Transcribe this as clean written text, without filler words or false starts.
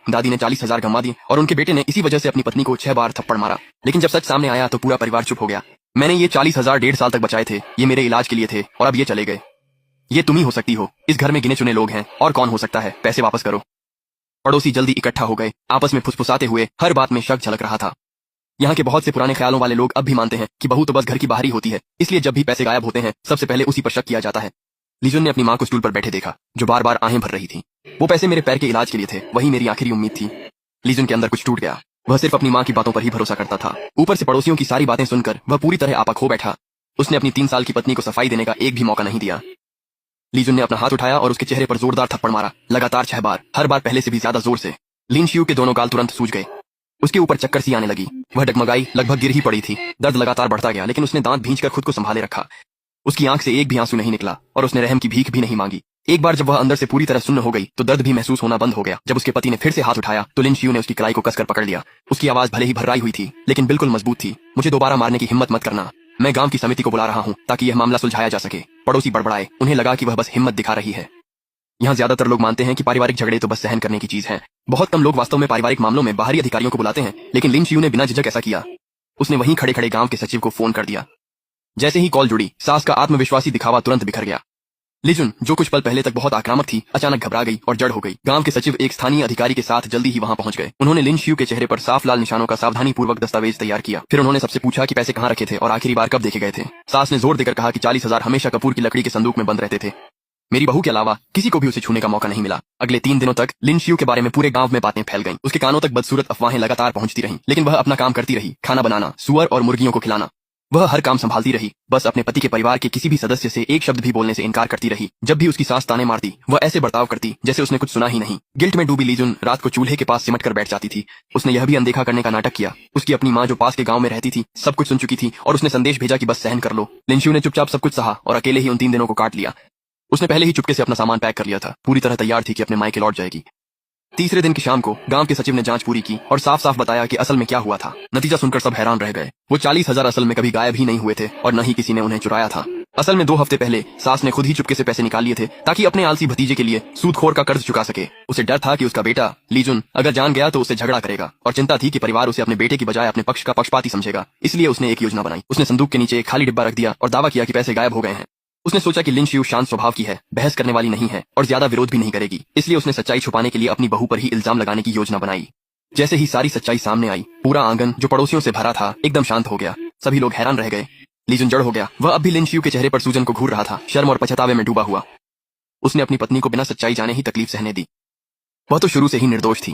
दादी ने 40,000 गंवा दिए और उनके बेटे ने इसी वजह से अपनी पत्नी को 6 बार थप्पड़ मारा। लेकिन जब सच सामने आया तो पूरा परिवार चुप हो गया। मैंने ये 40,000 1.5 साल तक बचाए थे, ये मेरे इलाज के लिए थे और अब ये चले गए। ये तुम ही हो सकती हो, इस घर में गिने चुने लोग हैं और कौन हो सकता है, पैसे वापस करो। पड़ोसी जल्दी इकट्ठा हो गए, आपस में फुसफुसाते हुए। हर बात में शक झलक रहा था। यहाँ के बहुत से पुराने ख्यालों वाले लोग अब भी मानते हैं कि बहू तो बस घर की बाहरी होती है, इसलिए जब भी पैसे गायब होते हैं सबसे पहले उसी पर शक किया जाता है। लीजन ने अपनी माँ को स्टूल पर बैठे देखा, जो बार बार आहें भर रही थी। वो पैसे मेरे पैर के इलाज के लिए थे, वही मेरी आखिरी उम्मीद थी। लीजन के अंदर कुछ टूट गया। वह सिर्फ अपनी माँ की बातों पर ही भरोसा करता था। ऊपर से पड़ोसियों की सारी बातें सुनकर वह पूरी तरह आपा खो बैठा। उसने अपनी 3 साल की पत्नी को सफाई देने का एक भी मौका नहीं दिया। लीजन ने अपना हाथ उठाया और उसके चेहरे पर जोरदार थप्पड़ मारा, लगातार 6 बार, हर बार पहले से भी ज्यादा जोर से। लिन शियू के दोनों गाल तुरंत सूज गए। उसके ऊपर चक्कर सी आने लगी। वह डगमगाई, लगभग गिर ही पड़ी थी। दर्द लगातार बढ़ता गया, लेकिन उसने दांत भींचकर खुद को संभाले रखा। उसकी आंख से एक भी आंसू नहीं निकला और उसने रहम की भीख भी नहीं मांगी। एक बार जब वह अंदर से पूरी तरह सुन्न हो गई तो दर्द भी महसूस होना बंद हो गया। जब उसके पति ने फिर से हाथ उठाया तो लिन शियू ने उसकी कलाई को कसकर पकड़ लिया। उसकी आवाज भले ही भर्राई हुई थी, लेकिन बिल्कुल मजबूत थी। मुझे दोबारा मारने की हिम्मत मत करना। मैं गांव की समिति को बुला रहा हूँ ताकि यह मामला सुलझाया जा सके। पड़ोसी बड़बड़ाए। उन्हें लगा कि वह बस हिम्मत दिखा रही है। यहाँ ज्यादातर लोग मानते हैं कि पारिवारिक झगड़े तो बस सहन करने की चीज है। बहुत कम लोग वास्तव में पारिवारिक मामलों में बाहरी अधिकारियों को बुलाते हैं, लेकिन लिन शियू ने बिना झिझक ऐसा किया। उसने वहीं खड़े खड़े गांव के सचिव को फोन कर दिया। जैसे ही कॉल जुड़ी, सास का आत्मविश्वासी दिखावा तुरंत बिखर गया। लिजुन, जो कुछ पल पहले तक बहुत आक्रामक थी, अचानक घबरा गई और जड़ हो गई। गांव के सचिव एक स्थानीय अधिकारी के साथ जल्दी ही वहां पहुंच गए। उन्होंने लिन शियू के चेहरे पर साफ लाल निशानों का सावधानी पूर्वक दस्तावेज तैयार किया। फिर उन्होंने सबसे पूछा कि पैसे कहाँ रखे थे और आखिरी बार कब देखे गए थे। सास ने जोर देकर कहा कि 40,000 हमेशा कपूर की लकड़ी के संदूक में बंद रहते थे। मेरी बहू के अलावा किसी को भी उसे छूने का मौका नहीं मिला। अगले 3 दिनों तक लिन शियू के बारे में पूरे गांव में बातें फैल गईं। उसके कानों तक बदसूरत अफवाहें लगातार पहुंचती रहीं, लेकिन वह अपना काम करती रही। खाना बनाना, सुअर और मुर्गियों को खिलाना, वह हर काम संभालती रही। बस अपने पति के परिवार के किसी भी सदस्य से एक शब्द भी बोलने से इनकार करती रही। जब भी उसकी सास ताने मारती, वह ऐसे बर्ताव करती जैसे उसने कुछ सुना ही नहीं। गिल्ट में डूबी लीजुन रात को चूल्हे के पास सिमट कर बैठ जाती थी। उसने यह भी अनदेखा करने का नाटक किया। उसकी अपनी माँ जो पास के गांव में रहती थी सब कुछ सुन चुकी थी और उसने संदेश भेजा कि बस सहन कर लो। लिन शियू ने चुपचाप सब कुछ सहा और अकेले ही उन 3 दिनों को काट लिया। उसने पहले ही चुपके से अपना सामान पैक कर लिया था, पूरी तरह तैयार थी कि अपने मायके लौट जाएगी। तीसरे दिन की शाम को गांव के सचिव ने जांच पूरी की और साफ साफ बताया कि असल में क्या हुआ था। नतीजा सुनकर सब हैरान रह गए। वो 40,000 असल में कभी गायब ही नहीं हुए थे और न ही किसी ने उन्हें चुराया था। असल में 2 हफ्ते पहले सास ने खुद ही चुपके से पैसे निकाल लिए थे ताकि अपने आलसी भतीजे के लिए सूदखोर का कर्ज चुका सके। उसे डर था कि उसका बेटा लीजुन अगर जान गया तो उससे झगड़ा करेगा और चिंता थी कि परिवार उसे अपने बेटे की बजाय अपने पक्ष का पक्षपाती समझेगा। इसलिए उसने एक योजना बनाई। उसने संदूक के नीचे एक खाली डिब्बा रख दिया और दावा किया कि पैसे गायब हो गए हैं। उसने सोचा कि लिन शियू शांत स्वभाव की है, बहस करने वाली नहीं है और ज्यादा विरोध भी नहीं करेगी, इसलिए उसने सच्चाई छुपाने के लिए अपनी बहू पर ही इल्जाम लगाने की योजना बनाई। जैसे ही सारी सच्चाई सामने आई, पूरा आंगन जो पड़ोसियों से भरा था एकदम शांत हो गया। सभी लोग हैरान रह गए। लीजुन जड़ हो गया। वह अब भी लिन शियू के चेहरे पर सूजन को घूर रहा था, शर्म और पछतावे में डूबा हुआ। उसने अपनी पत्नी को बिना सच्चाई जाने ही तकलीफ सहने दी। वह तो शुरू से ही निर्दोष थी।